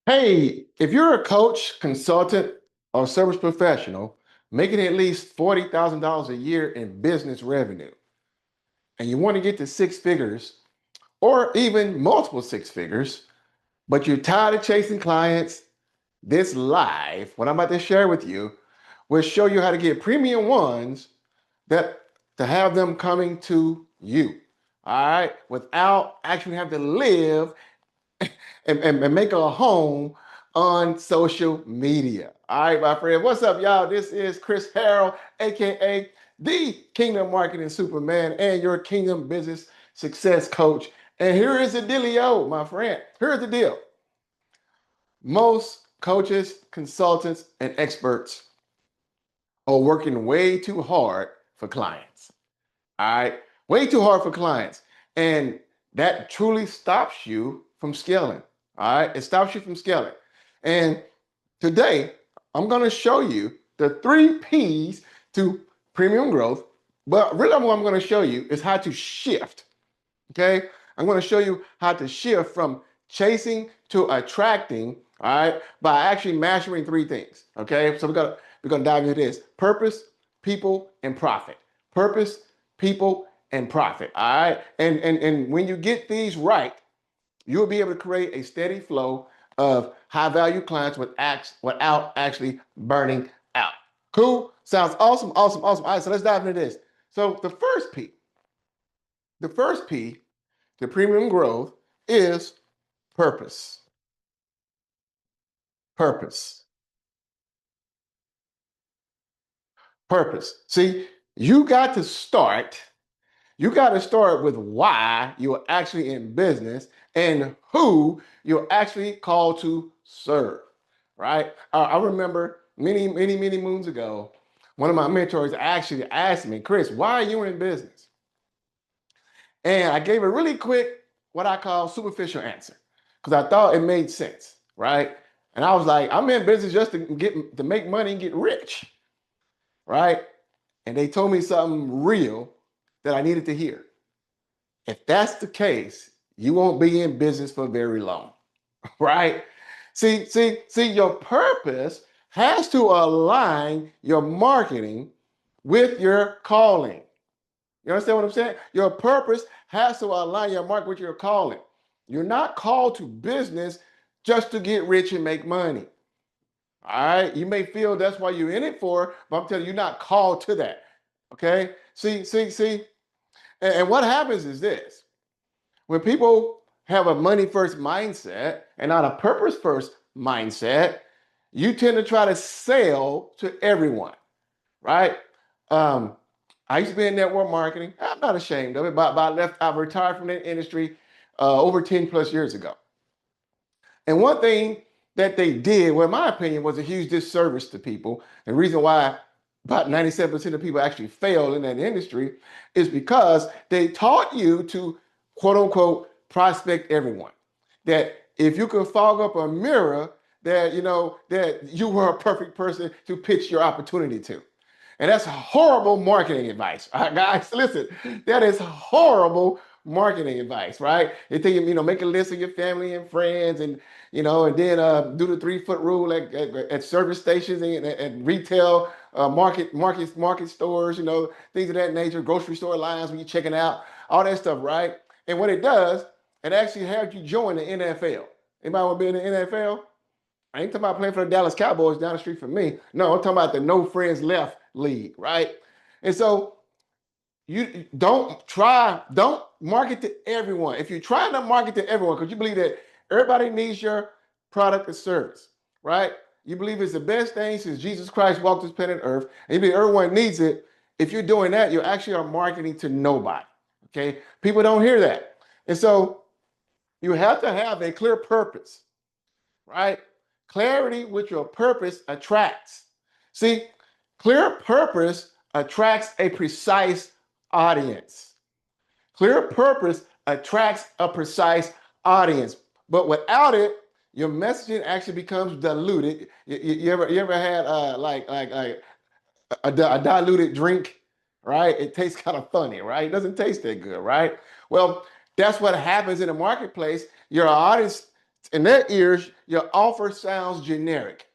Hey, if you're a coach, consultant, or service professional making at least $40,000 a year in business revenue, and you want to get to six figures or even multiple six figures, but you're tired of chasing clients, this live, what I'm about to share with you, will show you how to get premium ones that to have them coming to you. All right, without actually having to live and make a home on social media. All right, my friend. What's up, y'all? This is Chris Harrell, aka the Kingdom Marketing Superman and your Kingdom Business Success Coach. And here is the dealio, my friend. Here's the deal. Most coaches, consultants, and experts are working way too hard for clients. All right, way too hard for clients. And that truly stops you from scaling. All right, it stops you from scaling. And today, I'm going to show you the three P's to premium growth. But really, what I'm going to show you is how to shift. Okay, I'm going to show you how to shift from chasing to attracting. All right, by actually mastering three things. Okay, so we're gonna dive into this: purpose, people, and profit. Purpose, people, and profit. All right, and when you get these right, you'll be able to create a steady flow of high value clients without actually burning out. Cool? Sounds awesome, awesome, awesome. All right, so let's dive into this. So the first P to premium growth is purpose. Purpose. Purpose. See, you got to start. You got to start with why you're actually in business and who you're actually called to serve, right? I remember many, many, many moons ago, one of my mentors actually asked me, Chris, why are you in business? And I gave a really quick, what I call superficial answer, because I thought it made sense, right? And I was like, I'm in business just to make money and get rich, right? And they told me something real that I needed to hear. If that's the case, you won't be in business for very long, right? See, your purpose has to align your marketing with your calling. You understand what I'm saying? Your purpose has to align your market with your calling. You're not called to business just to get rich and make money. All right. You may feel that's why you're in it for, but I'm telling you, you're not called to that. Okay. See. And what happens is this: when people have a money first mindset and not a purpose first mindset, you tend to try to sell to everyone, right? Um, I used to be in network marketing. I'm not ashamed of it, but I retired from that industry over 10 plus years ago. And one thing that they did, well, in my opinion, was a huge disservice to people. And the reason why about 97% of people actually fail in that industry is because they taught you to quote unquote prospect everyone. That if you could fog up a mirror, that that you were a perfect person to pitch your opportunity to. And that's horrible marketing advice. All right, guys, listen, that is horrible marketing advice, right? They think, make a list of your family and friends and then do the 3-foot rule at service stations and retail market stores, things of that nature, grocery store lines when you're checking out, all that stuff, right? And what it does, it actually has you join the NFL. Anybody want to be in the NFL? I ain't talking about playing for the Dallas Cowboys down the street from me. No, I'm talking about the no friends left league, right? And so you don't market to everyone. If you're trying to market to everyone, because you believe that everybody needs your product or service, right? You believe it's the best thing since Jesus Christ walked this planet Earth, and you believe everyone needs it. If you're doing that, you actually are marketing to nobody. Okay, people don't hear that, and so you have to have a clear purpose, right? Clarity with your purpose attracts. See, clear purpose attracts a precise audience. Clear purpose attracts a precise audience. But without it, your messaging actually becomes diluted. You ever had like a diluted drink, right? It tastes kind of funny, right? It doesn't taste that good, right? Well, that's what happens in the marketplace. Your audience In their ears, your offer sounds generic,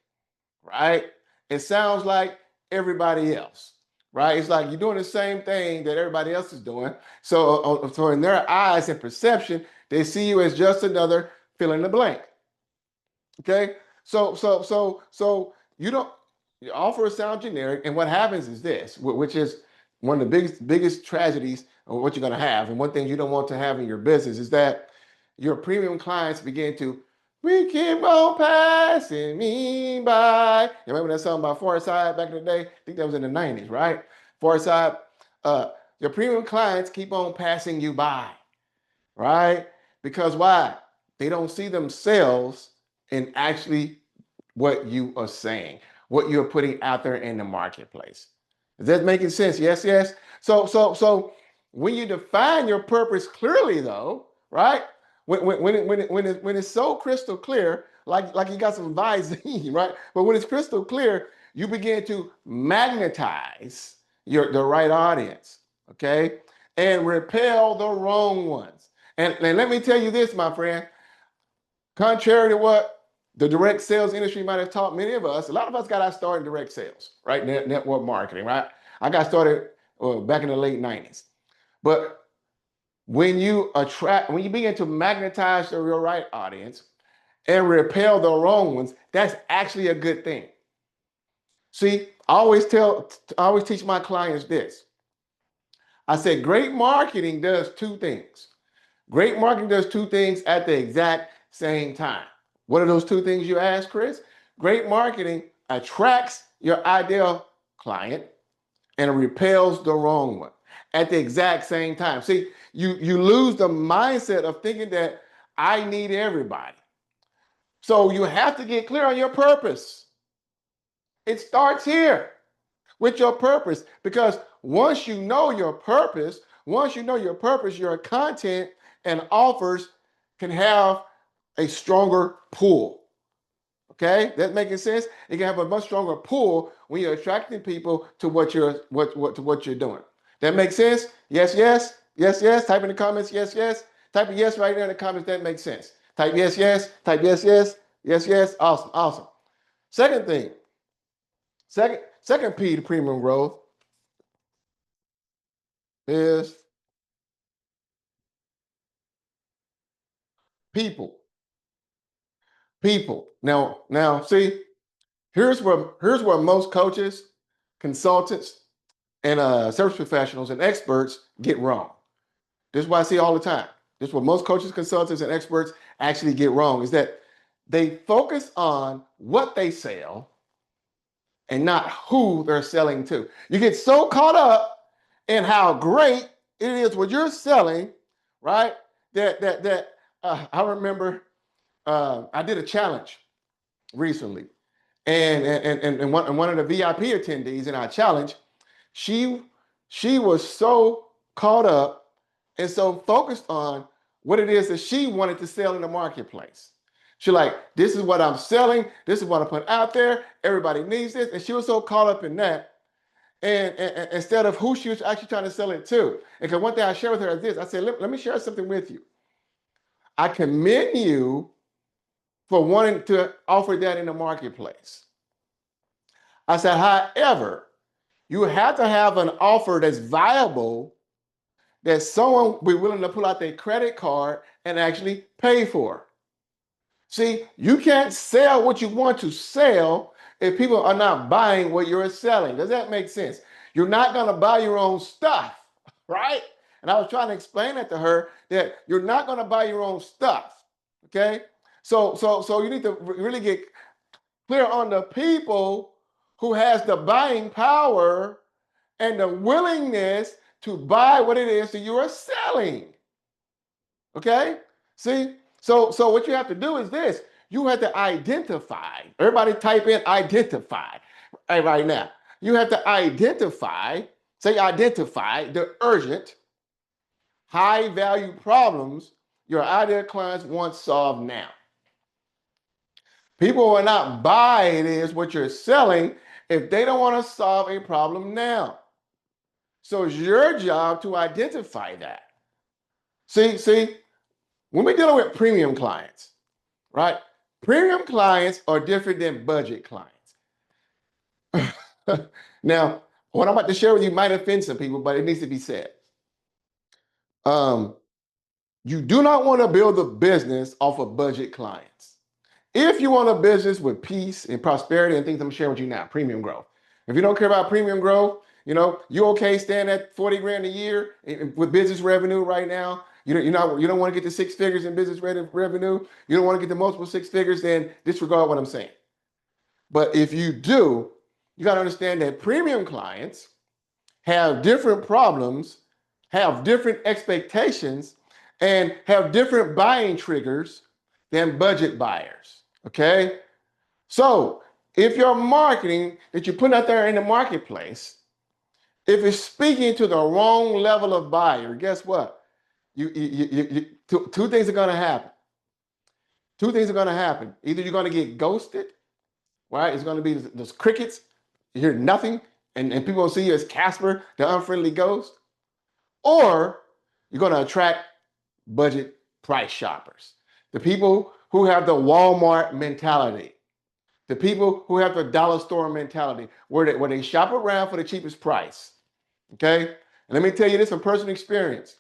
right? It sounds like everybody else, right? It's like you're doing the same thing that everybody else is doing. So in their eyes and perception, they see you as just another fill in the blank. Okay, so you don't, your offer sound generic, and what happens is this, which is one of the biggest tragedies of what you're going to have, and one thing you don't want to have in your business is that your premium clients begin to, we keep on passing me by. You remember that song by 𝐓𝐸 back in the day? I think that was in the 90s, right? 𝐓𝐸, your premium clients keep on passing you by, right? Because why? They don't see themselves in actually what you are saying, what you're putting out there in the marketplace. Is that making sense? Yes, yes. So when you define your purpose clearly, though, right? When it's so crystal clear, like you got some Visine, right? But when it's crystal clear, you begin to magnetize the right audience, okay, and repel the wrong ones. And let me tell you this, my friend, contrary to what the direct sales industry might have taught many of us, a lot of us got our start in direct sales, right? Network marketing, right? I got started back in the late 90s. But when you begin to magnetize your right audience and repel the wrong ones, that's actually a good thing. See, I always teach my clients this. I said, great marketing does two things. Great marketing does two things at the exact same time. What are those two things, you ask, Chris? Great marketing attracts your ideal client and repels the wrong one at the exact same time. See, you lose the mindset of thinking that I need everybody. So you have to get clear on your purpose. It starts here with your purpose, because once you know your purpose, your content and offers can have a stronger pull. Okay, that's making sense. You can have a much stronger pull when you're attracting people to what you're doing. That makes sense? Yes, yes, yes, yes. Type in the comments, yes, yes. Type a yes right there in the comments. That makes sense. Type yes, yes. Type yes, yes, yes, yes. Awesome, awesome. Second thing, second P to premium growth is people. People. Now, see, here's where most coaches, consultants, and service professionals and experts get wrong. This is what I see all the time. This is what most coaches, consultants, and experts actually get wrong, is that they focus on what they sell and not who they're selling to. You get so caught up in how great it is what you're selling, right? That I remember I did a challenge recently, and one of the VIP attendees in our challenge, she was so caught up and so focused on what it is that she wanted to sell in the marketplace. She like, this is what I'm selling. This is what I put out there. Everybody needs this. And she was so caught up in that. And instead of who she was actually trying to sell it to. And because one thing I shared with her is this. I said, let me share something with you. I commend you for wanting to offer that in the marketplace. I said, however, you have to have an offer that's viable, that someone will be willing to pull out their credit card and actually pay for. See, you can't sell what you want to sell if people are not buying what you're selling. Does that make sense? You're not going to buy your own stuff, right? And I was trying to explain that to her, that you're not going to buy your own stuff, okay? So you need to really get clear on the people who has the buying power and the willingness to buy what it is that you are selling. Okay? See? So what you have to do is this. You have to identify. Everybody type in identify right now. You have to identify the urgent, high value problems your ideal clients want solved now. People will not buy it is what you're selling if they don't want to solve a problem now. So it's your job to identify that. See, when we're dealing with premium clients, right? Premium clients are different than budget clients. Now, what I'm about to share with you might offend some people, but it needs to be said. You do not want to build a business off of budget clients. If you want a business with peace and prosperity and things I'm sharing with you now, premium growth. If you don't care about premium growth, you okay staying at 40 grand a year with business revenue right now. You don't want to get to six figures in business revenue. You don't want to get to multiple six figures, then disregard what I'm saying. But if you do, you got to understand that premium clients have different problems, have different expectations, and have different buying triggers than budget buyers. Okay? So if your marketing that you're putting out there in the marketplace, if it's speaking to the wrong level of buyer, guess what? Two things are going to happen. Two things are going to happen. Either you're going to get ghosted, right? It's going to be those crickets. You hear nothing, and people will see you as Casper, the unfriendly ghost. Or you're going to attract budget price shoppers, the people who have the Walmart mentality, the people who have the dollar store mentality, where they shop around for the cheapest price. Okay? And let me tell you this from personal experience.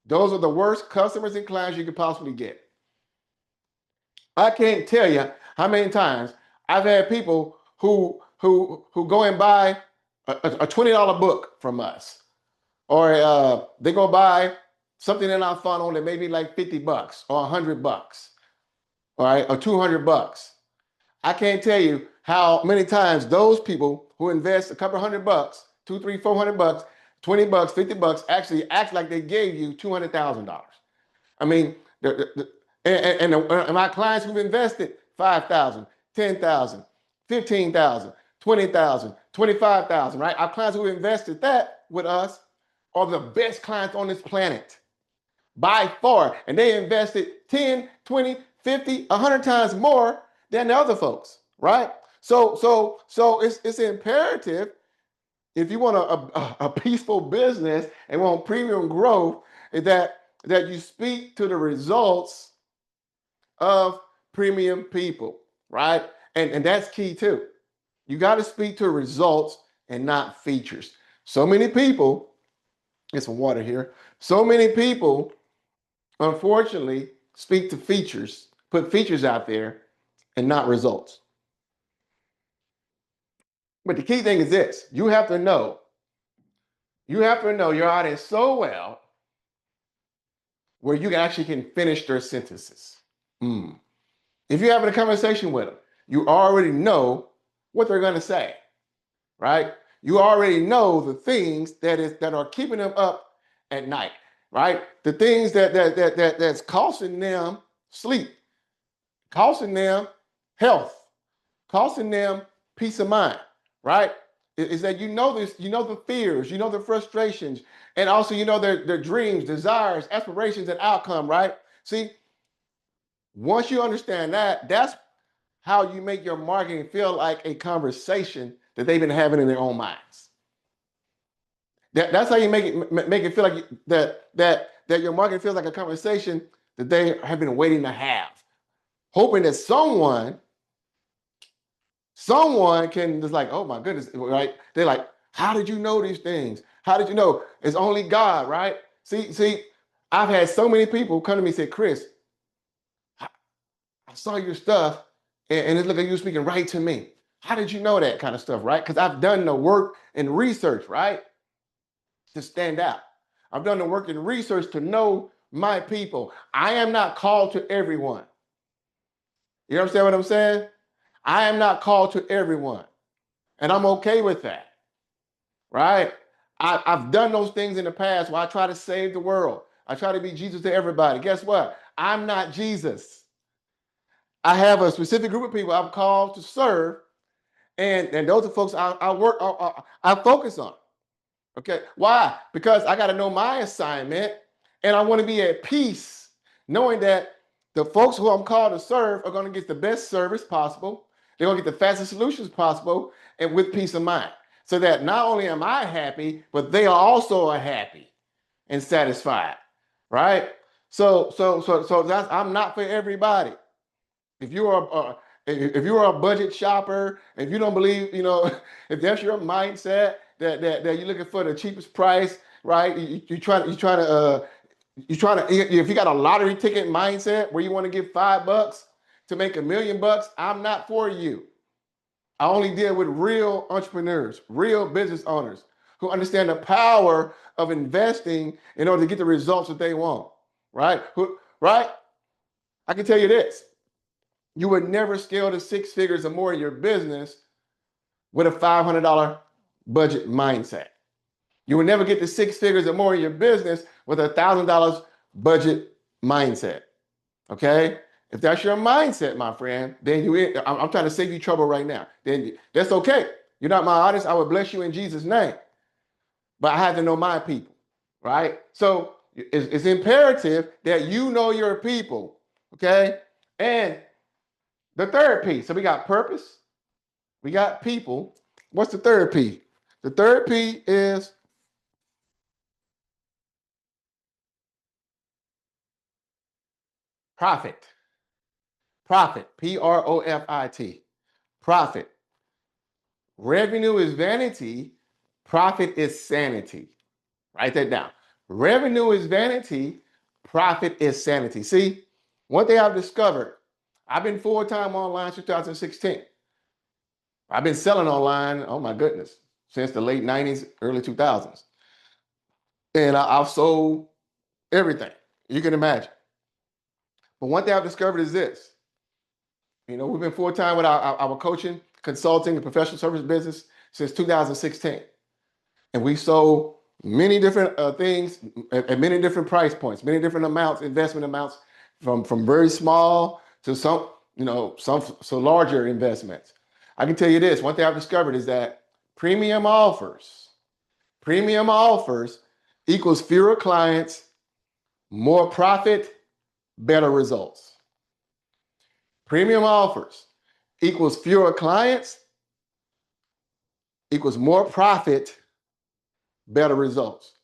Those are the worst customers and clients you could possibly get. I can't tell you how many times I've had people who go and buy a $20 book from us, or they go buy something in our funnel that may be like $50 or $100, all right, or $200. I can't tell you how many times those people who invest a couple $100, $200, $300, $400, $20, $50, actually act like they gave you $200,000. I mean, and my clients who've invested $5,000, $10,000, $15,000, $20,000, $25,000, right? Our clients who invested that with us are the best clients on this planet by far. And they invested 10, 20, 50, 100 times more than the other folks, right? So it's imperative, if you want a peaceful business and want premium growth, that you speak to the results of premium people, right? And that's key too. You got to speak to results and not features. So many people, get some water here. So many people, unfortunately, speak to features, put features out there and not results. But the key thing is this: you have to know your audience so well where you actually can finish their sentences. If you're having a conversation with them, you already know what they're going to say, right? You already know the things that are keeping them up at night, right? The things that's costing them sleep, costing them health, costing them peace of mind, right? Is that this, the fears, the frustrations, and also their dreams, desires, aspirations, and outcome, right? See, once you understand that, that's how you make your marketing feel like a conversation that they've been having in their own minds. That's how you make it feel like that your marketing feels like a conversation that they have been waiting to have, hoping that someone can just like, oh my goodness, right? They're like, how did you know these things? How did you know? It's only God, right? See, I've had so many people come to me and say, Chris, I saw your stuff and it looked like you were speaking right to me. How did you know that kind of stuff, right? Because I've done the work and research, right? To stand out. I've done the work and research to know my people. I am not called to everyone. You understand what I'm saying? I am not called to everyone. And I'm okay with that, right? I've done those things in the past where I try to save the world. I try to be Jesus to everybody. Guess what? I'm not Jesus. I have a specific group of people I'm called to serve, and those are folks I focus on. Okay, why? Because I got to know my assignment, and I want to be at peace, knowing that the folks who I'm called to serve are going to get the best service possible. They're going to get the fastest solutions possible, and with peace of mind, so that not only am I happy, but they are also happy and satisfied, right? So that's, I'm not for everybody. If you are if you are a budget shopper, if you don't believe, if that's your mindset that you're looking for the cheapest price, right? If you got a lottery ticket mindset where you want to give $5 to make $1,000,000, I'm not for you. I only deal with real entrepreneurs, real business owners who understand the power of investing in order to get the results that they want, right? Right? I can tell you this. You would never scale to 6 figures or more in your business with a $500 budget mindset. You would never get to 6 figures or more in your business with a $1,000 budget mindset. Okay? If that's your mindset, my friend, then I'm trying to save you trouble right now. Then that's okay. You're not my audience. I will bless you in Jesus' name. But I have to know my people, right? So it's imperative that you know your people, okay? And the third P. So we got purpose, we got people. What's the third P? The third P is profit. Profit. Profit. Profit. Revenue is vanity. Profit is sanity. Write that down. Revenue is vanity. Profit is sanity. See, one thing I've discovered, I've been full-time online since 2016. I've been selling online, oh my goodness, since the late 90s, early 2000s. And I've sold everything you can imagine. But one thing I've discovered is this. We've been full-time with our coaching, consulting, and professional service business since 2016. And we sold many different things at many different price points, many different amounts, investment amounts, from very small to some larger investments. I can tell you this, one thing I've discovered is that premium offers equals fewer clients, more profit, better results. Premium offers equals fewer clients, equals more profit, better results.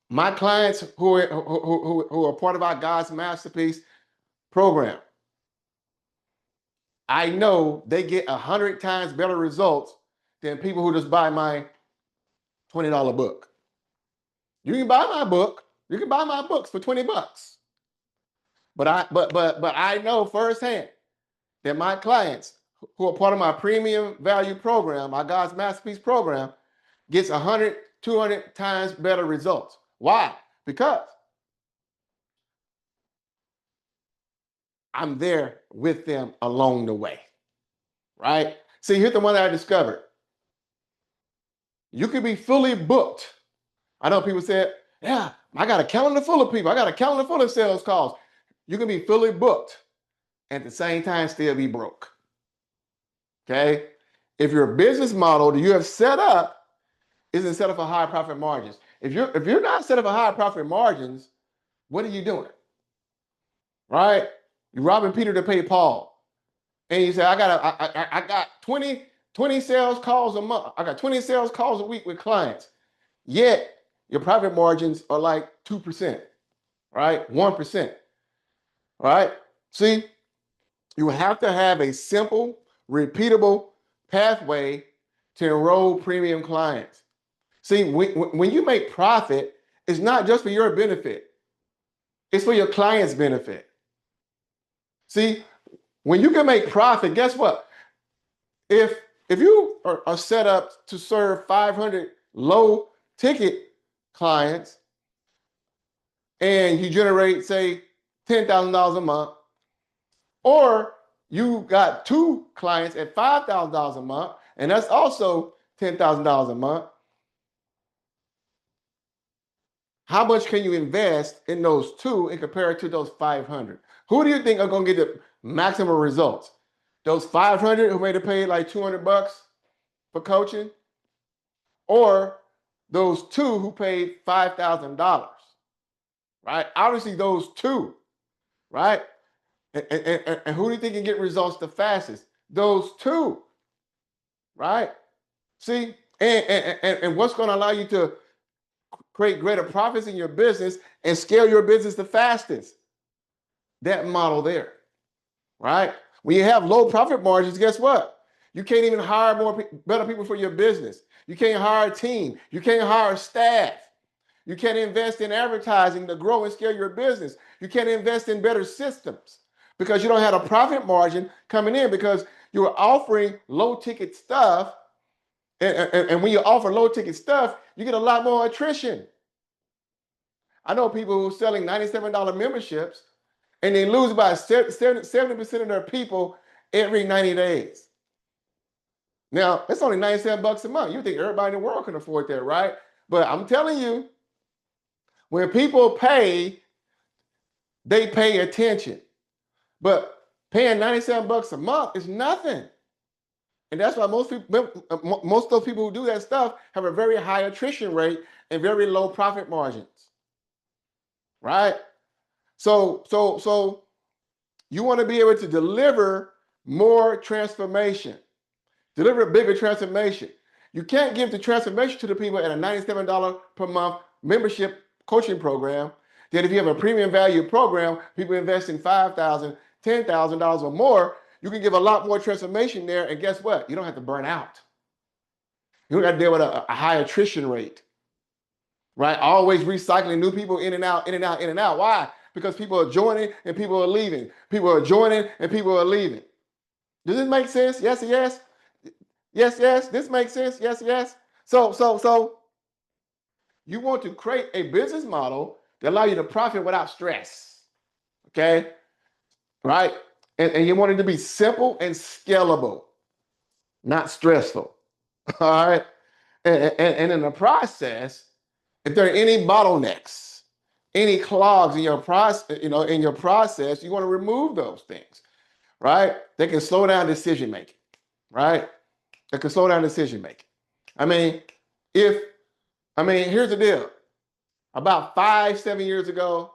My clients who are part of our God's Masterpiece program, I know they get 100 times better results than people who just buy my $20 book. You can buy my book. You can buy my books for $20. But I know firsthand that my clients who are part of my premium value program, my God's Masterpiece program, gets 100, 200 times better results. Why? Because I'm there with them along the way, right? See, here's the one that I discovered. You could be fully booked. I know people said, yeah, I got a calendar full of people. I got a calendar full of sales calls. You can be fully booked and at the same time still be broke. Okay? If your business model that you have set up isn't set up for high profit margins, if you're not set up for high profit margins, what are you doing? Right? You're robbing Peter to pay Paul. And you say, I got 20 sales calls a month. I got 20 sales calls a week with clients. Yet your profit margins are like 2%, right? 1%, right? See, you have to have a simple, repeatable pathway to enroll premium clients. See, when you make profit, it's not just for your benefit. It's for your client's benefit. See, when you can make profit, guess what? If you are set up to serve 500 low ticket clients and you generate, say, $10,000 a month, or you got 2 clients at $5,000 a month, and that's also $10,000 a month, how much can you invest in those 2 and compare it to those 500? Who do you think are going to get the maximum results? Those 500 who made it pay like $200 for coaching, or those 2 who paid $5,000, right? Obviously those 2, right? And who do you think can get results the fastest? Those 2, right? See, and what's going to allow you to create greater profits in your business and scale your business the fastest? That model there. right? When you have low profit margins, guess what? You can't even hire better people for your business. You can't hire a team. You can't hire staff. You can't invest in advertising to grow and scale your business. You can't invest in better systems because you don't have a profit margin coming in because you're offering low ticket stuff. And when you offer low ticket stuff, you get a lot more attrition. I know people who are selling $97 memberships and they lose about 70% of their people every 90 days. Now, it's only 97 bucks a month. You think everybody in the world can afford that, right? But I'm telling you, when people pay, they pay attention. But paying 97 bucks a month is nothing. And that's why most of those people who do that stuff have a very high attrition rate and very low profit margins. Right? So you want to be able to deliver more transformation, deliver a bigger transformation. You can't give the transformation to the people at a $97 per month membership coaching program. That if you have a premium value program, people invest in $5,000, $10,000 or more, you can give a lot more transformation there. And guess what? You don't have to burn out. You don't got to deal with a high attrition rate, right? Always recycling new people in and out, in and out, in and out. Why? Because people are joining and people are leaving. People are joining and people are leaving. Does this make sense? Yes, yes. Yes, yes. This makes sense. Yes, yes. So you want to create a business model that allows you to profit without stress. Okay? Right? And you want it to be simple and scalable, not stressful. All right. And in the process, if there are any bottlenecks, any clogs in your process, you want to remove those things, right? They can slow down decision making, right? They can slow down decision making. Here's the deal. About 5-7 years ago,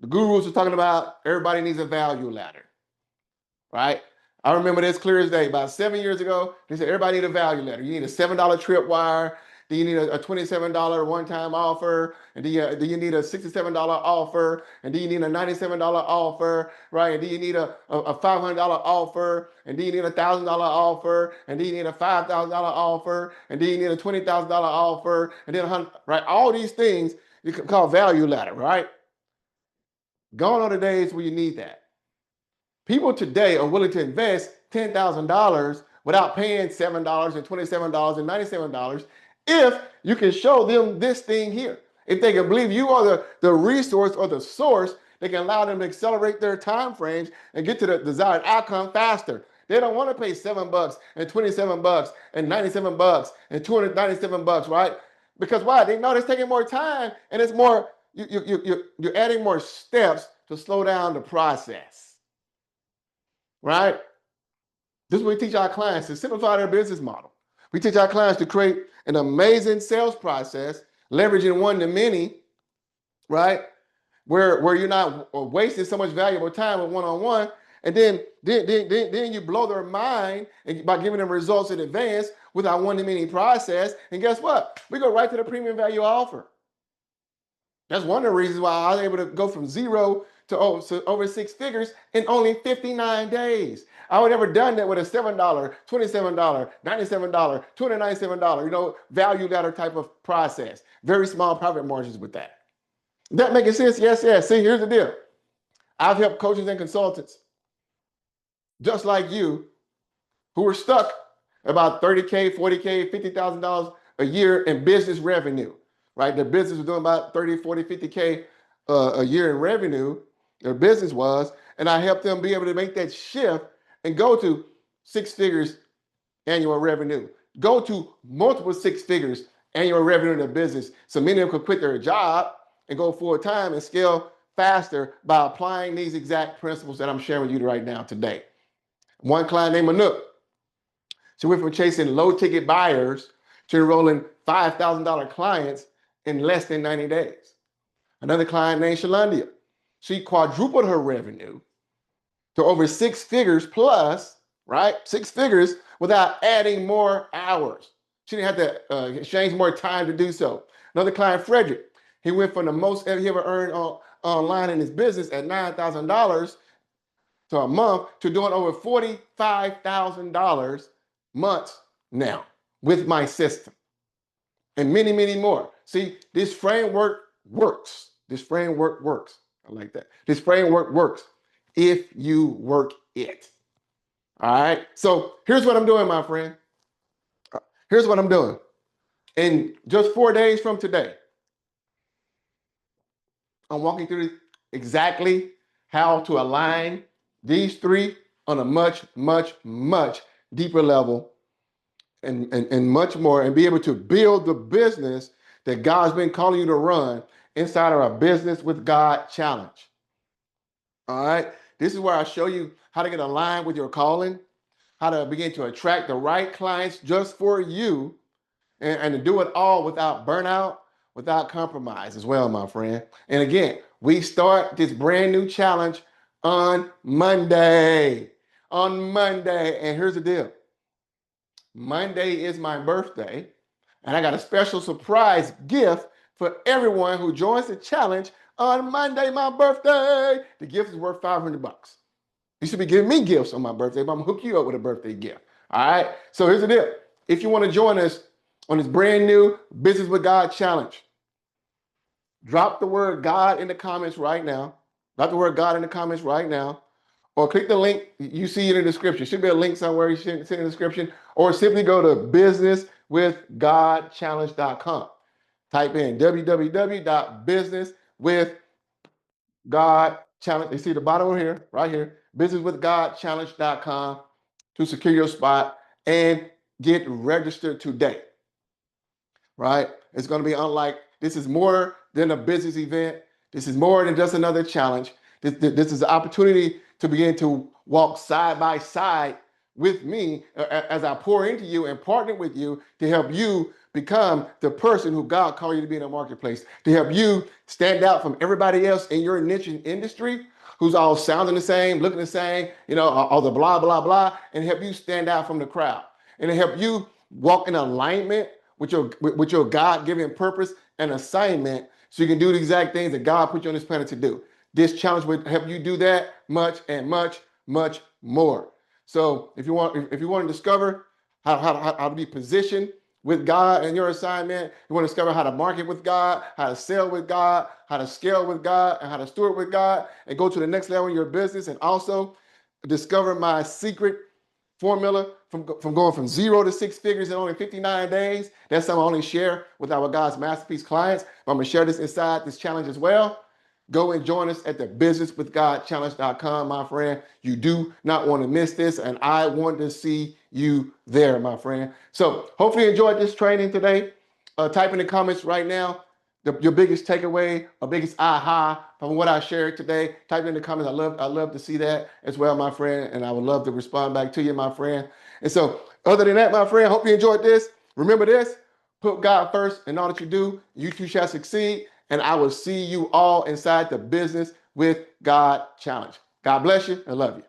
the gurus were talking about everybody needs a value ladder, right? I remember this clear as day. About 7 years ago, they said everybody need a value ladder. You need a $7 tripwire. Do you need a $27 one-time offer? And do you need a $67 offer? And do you need a $97 offer? Right? And do you need a $500 offer? And do you need a $1,000 offer? And do you need a $5,000 offer? And do you need a $20,000 offer? And then right? All these things you can call value ladder, right? Gone are the days where you need that. People today are willing to invest $10,000 without paying $7 and $27 and $97 if you can show them this thing here. If they can believe you are the resource or the source, they can allow them to accelerate their time frames and get to the desired outcome faster. They don't want to pay $7 and $27 and $97 and $297, right? Because why? They know it's taking more time and it's more, you're adding more steps to slow down the process. Right? This is what we teach our clients to simplify their business model. We teach our clients to create an amazing sales process, leveraging one-to-many, right? Where you're not wasting so much valuable time with one-on-one, and then you blow their mind by giving them results in advance with our one-to-many process. And guess what? We go right to the premium value offer. That's one of the reasons why I was able to go from zero to over 6 figures in only 59 days. I would never done that with a $7, $27, $97, $297, value ladder type of process. Very small profit margins with that. That making sense? Yes, yes. See, here's the deal. I've helped coaches and consultants just like you who were stuck about $30K, $40K, $50,000 a year in business revenue, right? Their business was doing about 30, 40, 50K a year in revenue, their business was, and I helped them be able to make that shift and go to 6 figures annual revenue, go to multiple 6 figures annual revenue in their business. So many of them could quit their job and go full time and scale faster by applying these exact principles that I'm sharing with you right now today. One client named Anouk, she went from chasing low ticket buyers to enrolling $5,000 clients in less than 90 days. Another client named Shalandia, she quadrupled her revenue to over 6 figures plus, right? 6 figures without adding more hours. She didn't have to exchange more time to do so. Another client, Frederick, he went from the most he ever earned online in his business at $9,000 to a month to doing over $45,000 months now with my system and many, many more. See, this framework works. This framework works. I like that. This framework works if you work it. All right. So here's what I'm doing, my friend. Here's what I'm doing. In just 4 days from today, I'm walking through exactly how to align these three on a much, much, much deeper level and much more, and be able to build the business that God's been calling you to run inside of a Business with God challenge. All right. This is where I show you how to get aligned with your calling, how to begin to attract the right clients just for you, and to do it all without burnout, without compromise as well, my friend. And again, we start this brand new challenge on Monday. On Monday. And here's the deal. Monday is my birthday, and I got a special surprise gift for everyone who joins the challenge on Monday, my birthday. The gift is worth $500. You should be giving me gifts on my birthday, but I'm gonna hook you up with a birthday gift. All right. So here's the deal. If you want to join us on this brand new Business with God challenge, drop the word God in the comments right now. Drop the word God in the comments right now. Or click the link you see in the description. Should be a link somewhere you see in the description. Or simply go to businesswithgodchallenge.com. Type in www.businesswithgodchallenge. You see the bottom over here, right here, businesswithgodchallenge.com to secure your spot and get registered today. Right? It's going to be unlike, this is more than a business event. This is more than just another challenge. This is an opportunity to begin to walk side by side with me as I pour into you and partner with you to help you become the person who God called you to be in the marketplace, to help you stand out from everybody else in your niche and industry who's all sounding the same, looking the same, all the blah, blah, blah, and help you stand out from the crowd and to help you walk in alignment with your God-given purpose and assignment so you can do the exact things that God put you on this planet to do. This challenge would help you do that much and much, much more. So if you want to discover how to be positioned with God and your assignment, you want to discover how to market with God, how to sell with God, how to scale with God, and how to steward with God, and go to the next level in your business, and also discover my secret formula from going from 0 to 6 figures in only 59 days. That's something I only share with our God's Masterpiece clients. I'm going to share this inside this challenge as well. Go and join us at the businesswithgodchallenge.com, my friend. You do not want to miss this, and I want to see you there, my friend. So hopefully you enjoyed this training today. Type in the comments right now your biggest takeaway or biggest aha from what I shared today. Type in the comments. I love to see that as well, my friend, and I would love to respond back to you, my friend. And so other than that, my friend, hope you enjoyed this. Remember this, put God first in all that you do. You too shall succeed. And I will see you all inside the Business with God challenge. God bless you and love you.